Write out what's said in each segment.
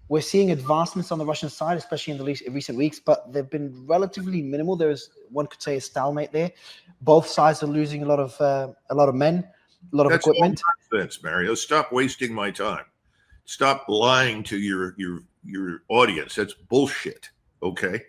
We're seeing advancements on the Russian side, especially in the recent weeks, but they've been relatively minimal. There is, one could say, a stalemate there. Both sides are losing a lot of men, a lot of equipment. All nonsense, Mario. Stop wasting my time. Stop lying to your audience. That's bullshit. Okay.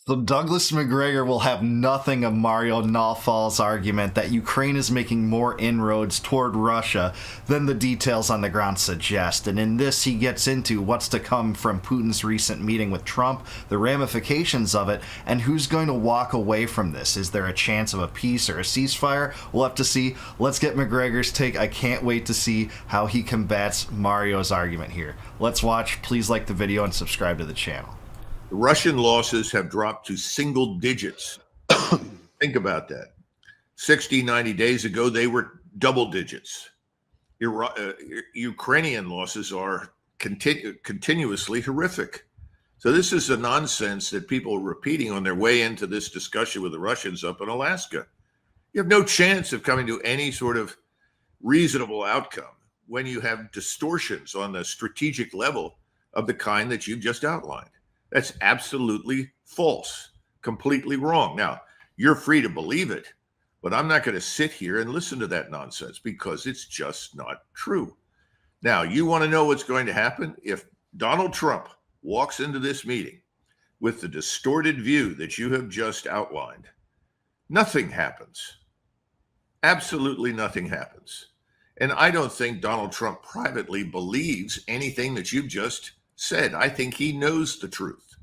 So Douglas Macgregor will have nothing of Mario Nawfal's argument that Ukraine is making more inroads toward Russia than the details on the ground suggest. And in this, he gets into what's to come from Putin's recent meeting with Trump, the ramifications of it, and who's going to walk away from this. Is there a chance of a peace or a ceasefire? We'll have to see. Let's get Macgregor's take. I can't wait to see how he combats Mario's argument here. Let's watch. Please like the video and subscribe to the channel. The Russian losses have dropped to single digits. Think about that. 60, 90 days ago, they were double digits. Ukrainian losses are continuously horrific. So this is the nonsense that people are repeating on their way into this discussion with the Russians up in Alaska. You have no chance of coming to any sort of reasonable outcome when you have distortions on the strategic level of the kind that you've just outlined. That's absolutely false, completely wrong. Now, you're free to believe it, but I'm not going to sit here and listen to that nonsense because it's just not true. Now, you want to know what's going to happen? If Donald Trump walks into this meeting with the distorted view that you have just outlined, nothing happens. Absolutely nothing happens. And I don't think Donald Trump privately believes anything that you've just said. I think he knows the truth.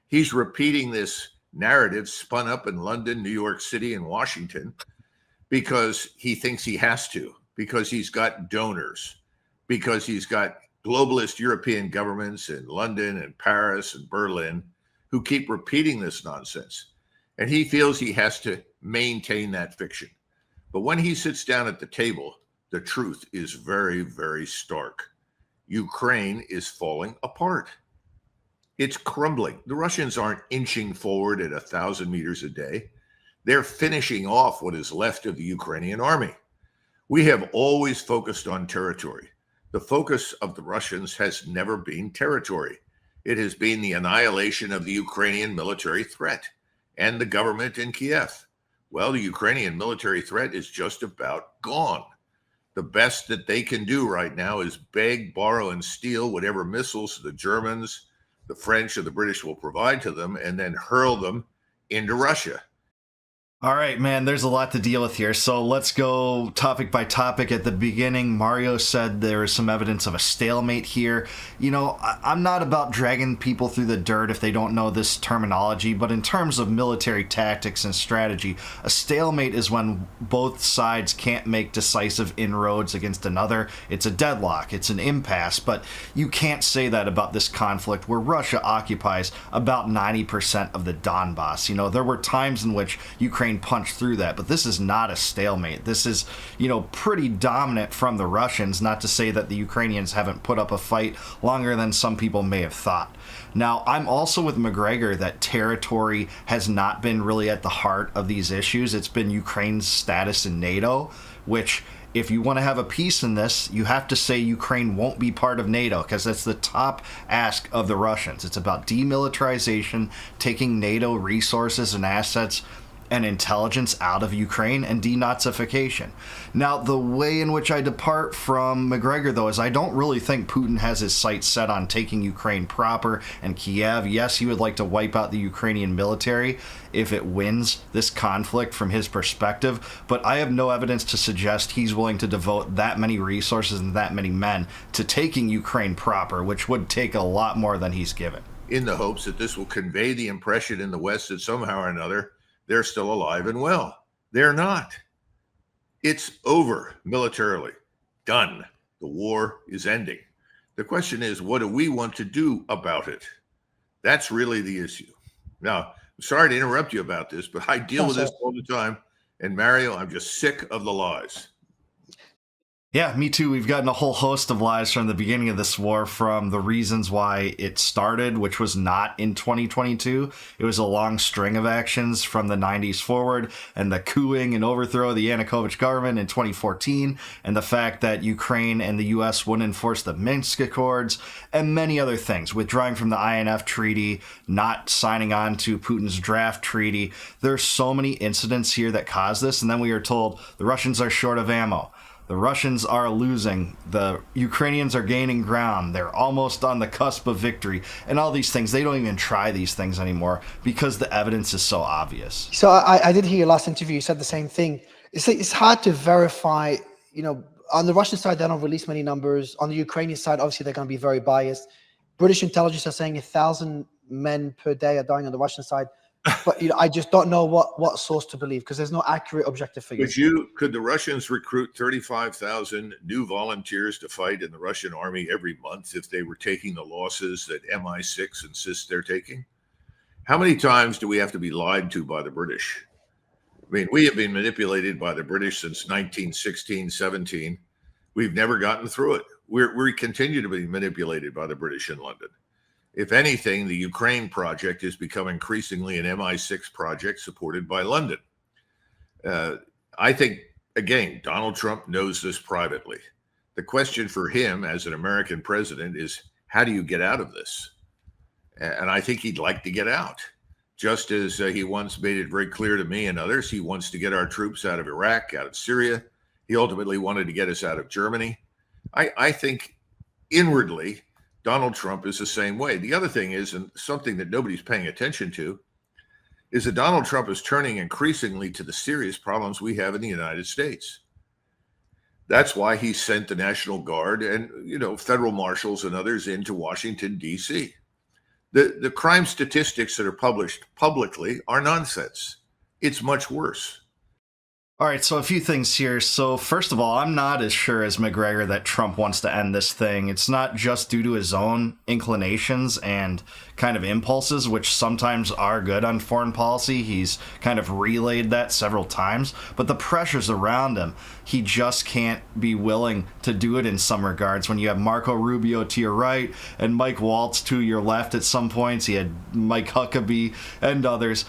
He's repeating this narrative spun up in London, New York City, and Washington because he thinks he has to, because he's got donors, because he's got globalist European governments in London and Paris and Berlin who keep repeating this nonsense. And he feels he has to maintain that fiction. But when he sits down at the table, the truth is very, very stark. Ukraine is falling apart. It's crumbling. The Russians aren't inching forward at 1,000 meters a day. They're finishing off what is left of the Ukrainian army. We have always focused on territory. The focus of the Russians has never been territory. It has been the annihilation of the Ukrainian military threat and the government in Kiev. Well, the Ukrainian military threat is just about gone. The best that they can do right now is beg, borrow, and steal whatever missiles the Germans, the French, or the British will provide to them, and then hurl them into Russia. All right, man, there's a lot to deal with here. So let's go topic by topic. At the beginning, Mario said there is some evidence of a stalemate here. You know, I'm not about dragging people through the dirt if they don't know this terminology, but in terms of military tactics and strategy, a stalemate is when both sides can't make decisive inroads against another. It's a deadlock, it's an impasse, but you can't say that about this conflict where Russia occupies about 90% of the Donbass. You know, there were times in which Ukraine punched through that, but this is not a stalemate. This is, you know, pretty dominant from the Russians, not to say that the Ukrainians haven't put up a fight longer than some people may have thought. Now, I'm also with Macgregor that territory has not been really at the heart of these issues. It's been Ukraine's status in NATO, which, if you want to have a peace in this, you have to say Ukraine won't be part of NATO, because that's the top ask of the Russians. It's about demilitarization, taking NATO resources and assets and intelligence out of Ukraine, and denazification. Now, the way in which I depart from Macgregor, though, is I don't really think Putin has his sights set on taking Ukraine proper and Kiev. Yes, he would like to wipe out the Ukrainian military if it wins this conflict from his perspective, but I have no evidence to suggest he's willing to devote that many resources and that many men to taking Ukraine proper, which would take a lot more than he's given. In the hopes that this will convey the impression in the West that somehow or another they're still alive and well. They're not. It's over militarily. Done. The war is ending. The question is, what do we want to do about it? That's really the issue. Now, I'm sorry to interrupt you about this, but I deal with this all the time. And Mario, I'm just sick of the lies. Yeah, me too. We've gotten a whole host of lies from the beginning of this war, from the reasons why it started, which was not in 2022. It was a long string of actions from the 90s forward, and the cooing and overthrow of the Yanukovych government in 2014, and the fact that Ukraine and the U.S. wouldn't enforce the Minsk Accords, and many other things, withdrawing from the INF Treaty, not signing on to Putin's draft treaty. There's so many incidents here that caused this, and then we are told the Russians are short of ammo. The Russians are losing. The Ukrainians are gaining ground. They're almost on the cusp of victory. And all these things, they don't even try these things anymore because the evidence is so obvious. So I did hear your last interview. You said the same thing. It's hard to verify, on the Russian side, they don't release many numbers. On the Ukrainian side, obviously, they're going to be very biased. British intelligence are saying 1,000 men per day are dying on the Russian side. But I just don't know what source to believe, because there's no accurate objective figures. Could the Russians recruit 35,000 new volunteers to fight in the Russian army every month if they were taking the losses that MI6 insists they're taking? How many times do we have to be lied to by the British? I mean, we have been manipulated by the British since 1916, 17. We've never gotten through it. We continue to be manipulated by the British in London. If anything, the Ukraine project has become increasingly an MI6 project supported by London. I think, again, Donald Trump knows this privately. The question for him as an American president is, how do you get out of this? And I think he'd like to get out. Just as he once made it very clear to me and others, he wants to get our troops out of Iraq, out of Syria. He ultimately wanted to get us out of Germany. I think inwardly, Donald Trump is the same way. The other thing is, and something that nobody's paying attention to, is that Donald Trump is turning increasingly to the serious problems we have in the United States. That's why he sent the National Guard and, federal marshals and others into Washington, D.C. The crime statistics that are published publicly are nonsense. It's much worse. All right, so a few things here. So first of all, I'm not as sure as Macgregor that Trump wants to end this thing. It's not just due to his own inclinations and kind of impulses, which sometimes are good on foreign policy. He's kind of relayed that several times, but the pressures around him, he just can't be willing to do it in some regards. When you have Marco Rubio to your right and Mike Waltz to your left at some points, he had Mike Huckabee and others,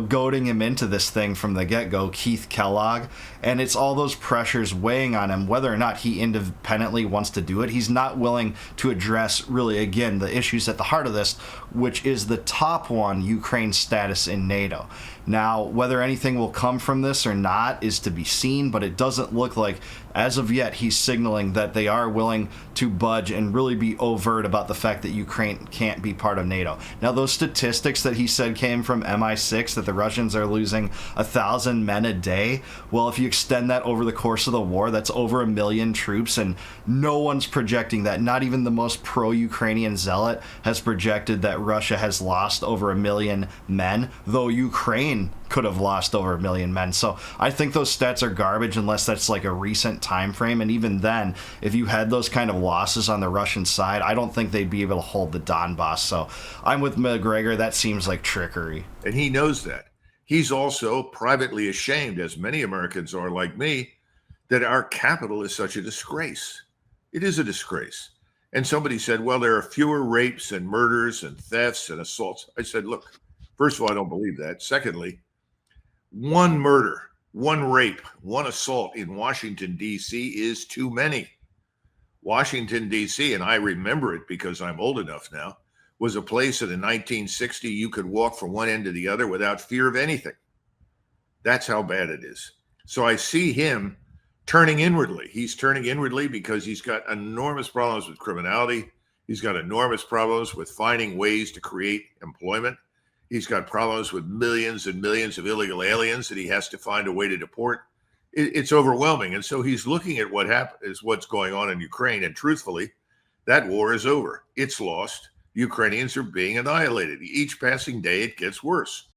goading him into this thing from the get-go, Keith Kellogg. And it's all those pressures weighing on him, whether or not he independently wants to do it. He's not willing to address, really, again, the issues at the heart of this, which is the top one, Ukraine's status in NATO. Now, whether anything will come from this or not is to be seen, but it doesn't look like, as of yet, he's signaling that they are willing to budge and really be overt about the fact that Ukraine can't be part of NATO. Now, those statistics that he said came from MI6, that the Russians are losing 1,000 men a day, well, if you extend that over the course of the war, that's over 1 million troops, and no one's projecting that. Not even the most pro-Ukrainian zealot has projected that Russia has lost over 1 million men, though Ukraine could have lost over 1 million men. So I think those stats are garbage unless that's like a recent time frame. And even then, if you had those kind of losses on the Russian side, I don't think they'd be able to hold the Donbass. So I'm with Macgregor. That seems like trickery. And he knows that. He's also privately ashamed, as many Americans are like me, that our capital is such a disgrace. It is a disgrace. And somebody said, well, there are fewer rapes and murders and thefts and assaults. I said, look, first of all, I don't believe that. Secondly, one murder, one rape, one assault in Washington, D.C. is too many. Washington, D.C., and I remember it because I'm old enough now, was a place in the 1960s you could walk from one end to the other without fear of anything. That's how bad it is. So I see him turning inwardly. He's turning inwardly because he's got enormous problems with criminality. He's got enormous problems with finding ways to create employment. He's got problems with millions and millions of illegal aliens that he has to find a way to deport. It's overwhelming. And so he's looking at what's going on in Ukraine. And truthfully, that war is over. It's lost. Ukrainians are being annihilated. Each passing day, it gets worse.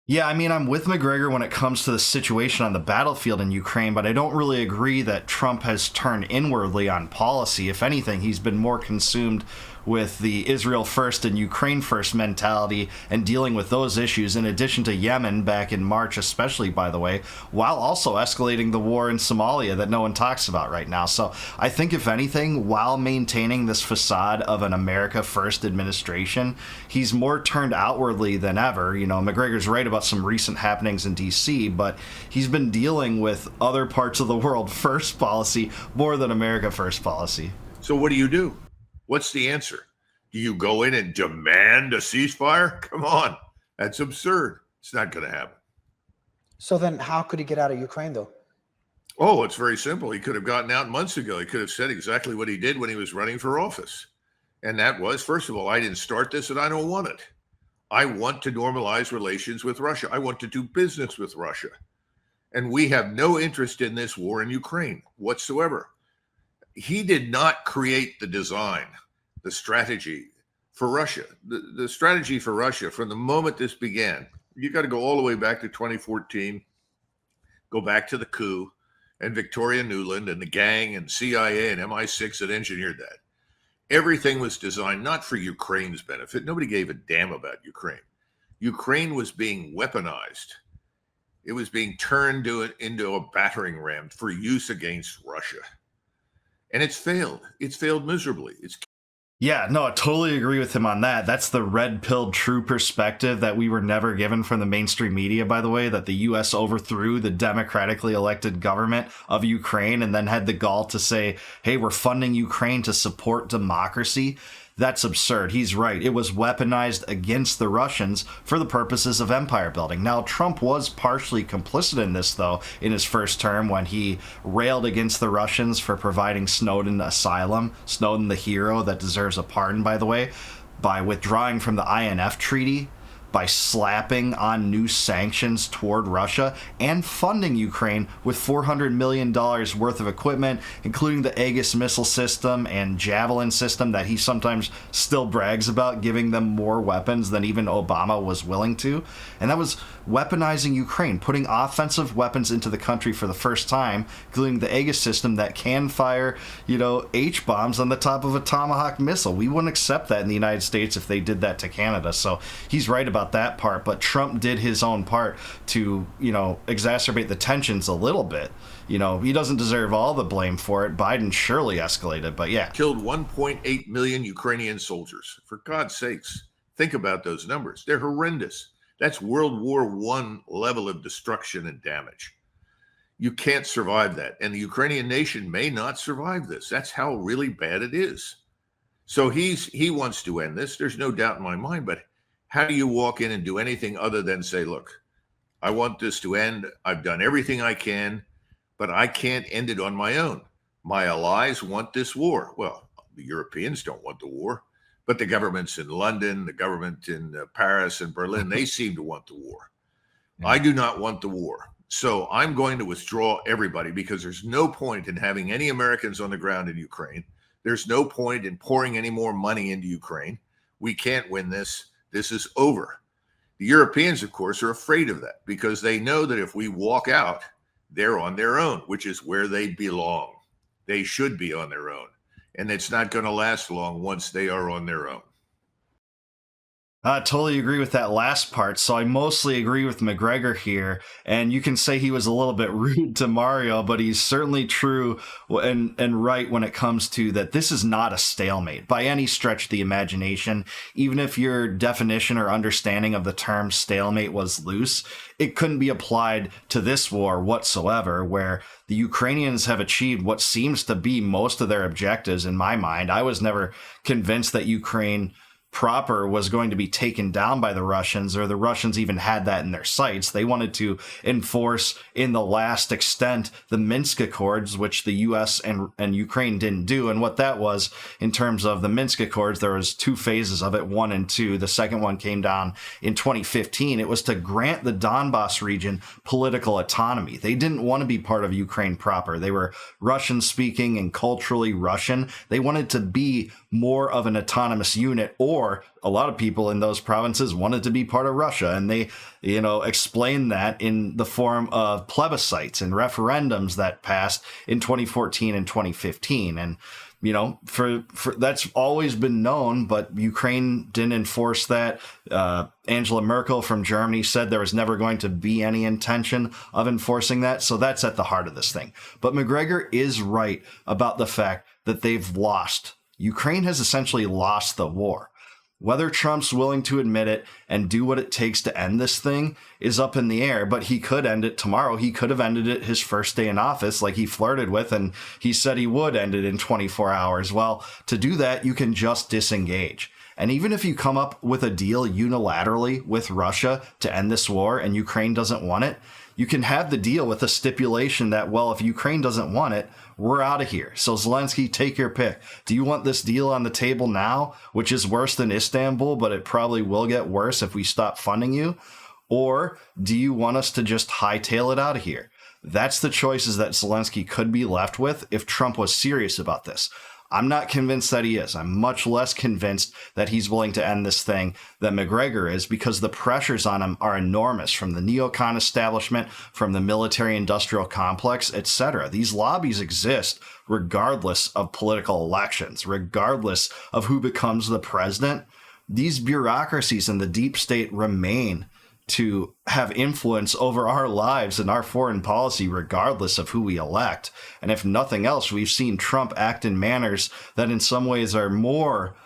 Yeah, I mean, I'm with Macgregor when it comes to the situation on the battlefield in Ukraine, but I don't really agree that Trump has turned inwardly on policy. If anything, he's been more consumed with the Israel first and Ukraine first mentality and dealing with those issues, in addition to Yemen back in March, especially, by the way, while also escalating the war in Somalia that no one talks about right now. So I think, if anything, while maintaining this facade of an America first administration, he's more turned outwardly than ever. You know, Macgregor's right about some recent happenings in D.C., but he's been dealing with other parts of the world first policy more than America first policy. So what do? What's the answer? Do you go in and demand a ceasefire? Come on. That's absurd. It's not going to happen. So then how could he get out of Ukraine, though? Oh, it's very simple. He could have gotten out months ago. He could have said exactly what he did when he was running for office. And that was, first of all, I didn't start this and I don't want it. I want to normalize relations with Russia. I want to do business with Russia. And we have no interest in this war in Ukraine whatsoever. He did not create the design, the strategy for Russia. The strategy for Russia from the moment this began, you got to go all the way back to 2014, go back to the coup and Victoria Nuland and the gang and CIA and MI6 that engineered that. Everything was designed not for Ukraine's benefit. Nobody gave a damn about Ukraine. Ukraine was being weaponized. It was being turned into a battering ram for use against Russia. And it's failed. It's failed miserably. Yeah, no, I totally agree with him on that. That's the red-pilled true perspective that we were never given from the mainstream media, by the way, that the U.S. overthrew the democratically elected government of Ukraine and then had the gall to say, hey, we're funding Ukraine to support democracy. That's absurd. He's right. It was weaponized against the Russians for the purposes of empire building. Now, Trump was partially complicit in this, though, in his first term when he railed against the Russians for providing Snowden asylum. Snowden, the hero that deserves a pardon, by the way, by withdrawing from the INF Treaty, by slapping on new sanctions toward Russia, and funding Ukraine with $400 million worth of equipment, including the Aegis missile system and Javelin system that he sometimes still brags about, giving them more weapons than even Obama was willing to. And that was weaponizing Ukraine, putting offensive weapons into the country for the first time, including the Aegis system that can fire, H-bombs on the top of a Tomahawk missile. We wouldn't accept that in the United States if they did that to Canada. So he's right about that part, but Trump did his own part to, exacerbate the tensions a little bit. He doesn't deserve all the blame for it. Biden surely escalated, but yeah. Killed 1.8 million Ukrainian soldiers. For God's sakes, think about those numbers. They're horrendous. That's World War I level of destruction and damage. You can't survive that. And the Ukrainian nation may not survive this. That's how really bad it is. So he wants to end this. There's no doubt in my mind, but how do you walk in and do anything other than say, look, I want this to end. I've done everything I can, but I can't end it on my own. My allies want this war. Well, the Europeans don't want the war, but the governments in London, the government in Paris and Berlin, they seem to want the war. Yeah. I do not want the war. So I'm going to withdraw everybody because there's no point in having any Americans on the ground in Ukraine. There's no point in pouring any more money into Ukraine. We can't win this. This is over. The Europeans, of course, are afraid of that because they know that if we walk out, they're on their own, which is where they belong. They should be on their own. And it's not going to last long once they are on their own. I totally agree with that last part. So I mostly agree with Macgregor here. And you can say he was a little bit rude to Mario, but he's certainly true and right when it comes to that this is not a stalemate by any stretch of the imagination. Even if your definition or understanding of the term stalemate was loose, it couldn't be applied to this war whatsoever, where the Ukrainians have achieved what seems to be most of their objectives in my mind. I was never convinced that Ukraine proper was going to be taken down by the Russians, or the Russians even had that in their sights. They wanted to enforce in the last extent the Minsk Accords, which the U.S. and Ukraine didn't do. And what that was in terms of the Minsk Accords, there was two phases of it, 1 and 2. The second one came down in 2015. It was to grant the Donbas region political autonomy. They didn't want to be part of Ukraine proper. They were Russian speaking and culturally Russian. They wanted to be more of an autonomous unit, or a lot of people in those provinces wanted to be part of Russia, and they, explained that in the form of plebiscites and referendums that passed in 2014 and 2015. And for that's always been known, but Ukraine didn't enforce that. Angela Merkel from Germany said there was never going to be any intention of enforcing that. So that's at the heart of this thing. But Macgregor is right about the fact that they've lost. Ukraine has essentially lost the war. Whether Trump's willing to admit it and do what it takes to end this thing is up in the air, but he could end it tomorrow. He could have ended it his first day in office like he flirted with, and he said he would end it in 24 hours. Well, to do that, you can just disengage. And even if you come up with a deal unilaterally with Russia to end this war and Ukraine doesn't want it, you can have the deal with a stipulation that, well, if Ukraine doesn't want it, we're out of here. So Zelensky, take your pick. Do you want this deal on the table now, which is worse than Istanbul, but it probably will get worse if we stop funding you? Or do you want us to just hightail it out of here? That's the choices that Zelensky could be left with if Trump was serious about this. I'm not convinced that he is. I'm much less convinced that he's willing to end this thing than Macgregor is, because the pressures on him are enormous from the neocon establishment, from the military-industrial complex, etc. These lobbies exist regardless of political elections, regardless of who becomes the president. These bureaucracies in the deep state remain to have influence over our lives and our foreign policy, regardless of who we elect. And if nothing else, we've seen Trump act in manners that in some ways are more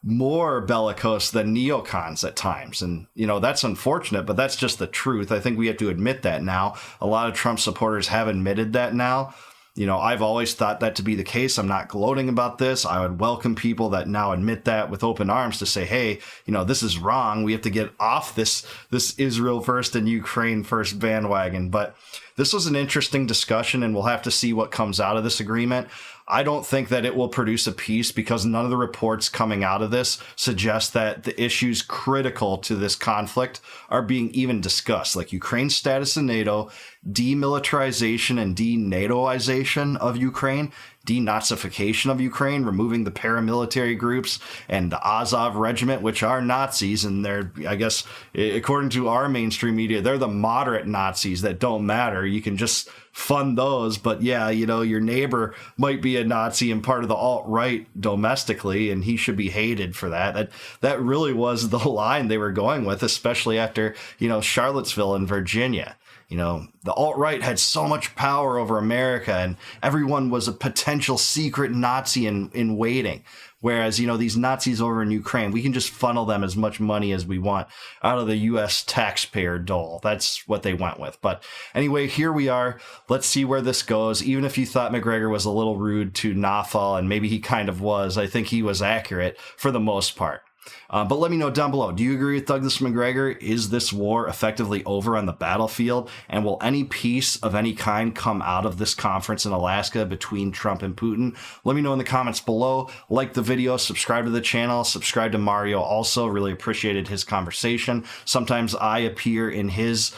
bellicose than neocons at times. And, that's unfortunate, but that's just the truth. I think we have to admit that now. A lot of Trump supporters have admitted that now. I've always thought that to be the case. I'm not gloating about this. I would welcome people that now admit that with open arms to say, hey, this is wrong. We have to get off this Israel first and Ukraine first bandwagon. But this was an interesting discussion, and we'll have to see what comes out of this agreement. I don't think that it will produce a peace, because none of the reports coming out of this suggest that the issues critical to this conflict are being even discussed, like Ukraine's status in NATO, demilitarization and denatoization of Ukraine, denazification of Ukraine, removing the paramilitary groups and the Azov regiment, which are Nazis, and they're, I guess, according to our mainstream media, they're the moderate Nazis that don't matter. You can just fund those, but yeah, your neighbor might be a Nazi and part of the alt-right domestically, and he should be hated for that. That really was the line they were going with, especially after, Charlottesville in Virginia. The alt-right had so much power over America, and everyone was a potential secret Nazi in waiting. Whereas, these Nazis over in Ukraine, we can just funnel them as much money as we want out of the U.S. taxpayer dole. That's what they went with. But anyway, here we are. Let's see where this goes. Even if you thought Macgregor was a little rude to Nafal, and maybe he kind of was, I think he was accurate for the most part. But let me know down below. Do you agree with Douglas Macgregor? Is this war effectively over on the battlefield? And will any peace of any kind come out of this conference in Alaska between Trump and Putin? Let me know in the comments below. Like the video, subscribe to the channel, subscribe to Mario also. Really appreciated his conversation. Sometimes I appear in his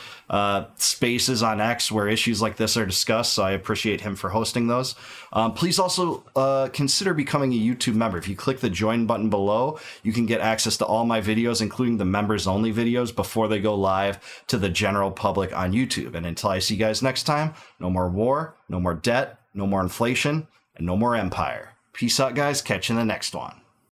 spaces on X where issues like this are discussed, so I appreciate him for hosting those. Please also consider becoming a YouTube member. If you click the join button below, you can get access to all my videos, including the members only videos, before they go live to the general public on YouTube. And until I see you guys next time, no more war, no more debt, no more inflation, and no more empire. Peace out, guys. Catch you in the next one.